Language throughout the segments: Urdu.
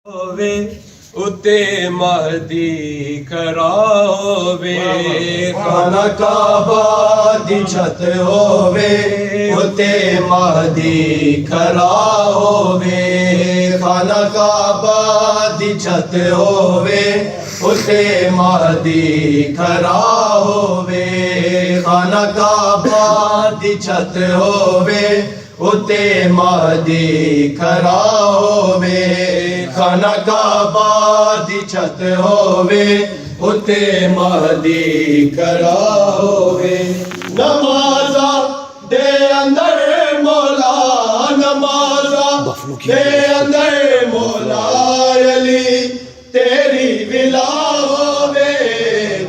اتے مہدی کھڑا ہووے خانہ کعبہ دی چھت ہووے اتے مہدی کھڑا ہووے خانہ کعبہ دی چھت ہووے اتے مہدی کھڑا ہووے خانہ کعبہ دی چھت ہووے اتے مہدی کھڑا ہووے خانہ کعبہ دی چھت ہووے اتے مہدی کھڑا ہووے نمازاں دے اندر مولا نمازاں دے اندر مولا علی تیری ولا ہووے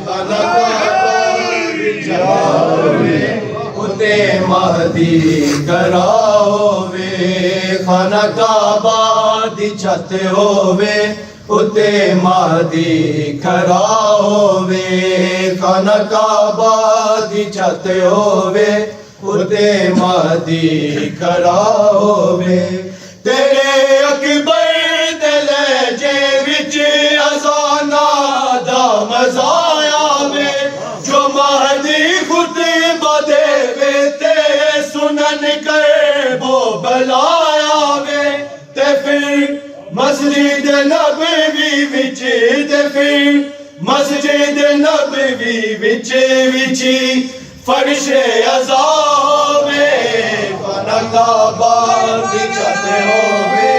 خانہ کعبہ دی چھت ہووے اتے مہدی کھڑا ہووے خانہ کعبہ دی چھت ہووے اتے مہدی کھڑا ہووے خانہ کعبہ دی چھت ہووے اتے مہدی کھڑا ہووے تیرے اکبر دے لہجے وچ اذاناں دا مزہ آوے جو مہدی خطبہ دے تے سنن کر وہ بلا آوے تے پھر مسجد نبوی وچ تے پھر مسجد نبوی وچ فرش عزا ہووے خانہ کعبہ دی چھت ہووے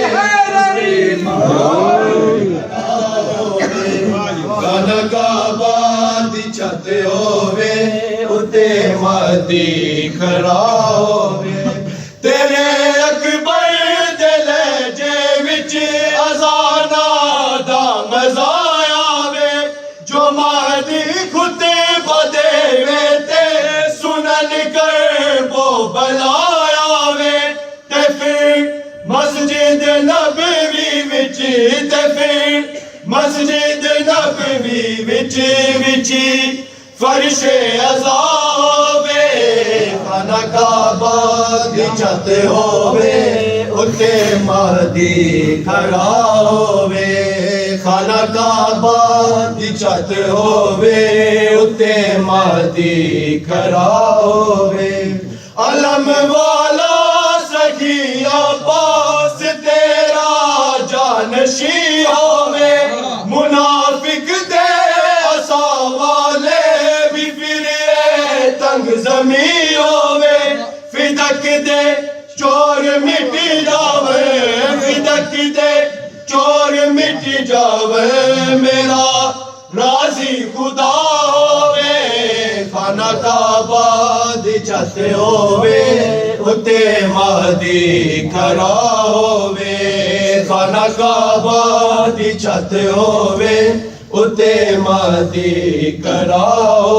خانہ کعبہ دی چھت ہووے اتے مہدی کھڑا ہووے تیرے اکبر دے لہجے وچ اذاناں دا مزہ آوے جو مہدی خطبہ دے تے سنن کر وہ بلا آوے تے پھر مسجد نبوی وچ تے پھر مسجد نبوی وچ فرش عزا ہووے خانہ کعبہ دی چھت ہووے اتے مہدی کھڑا ہووے خانہ کعبہ دی چھت ہووے اتے مہدی کھڑا ہووے علم والا سخی عباس تیرا جانشین ہووے منافق دے عصا والے بھی پھر تنگ زمین ہووے فدق دے چور مٹ جاوے فدق دے چور مٹ جاوے میرا راضی خدا ہووے خانہ کعبہ دی چھت ہووے اتے مہدی کھڑا ہووے خانہ کعبہ دی چھت ہووے اتے مہدی کھڑا ہووے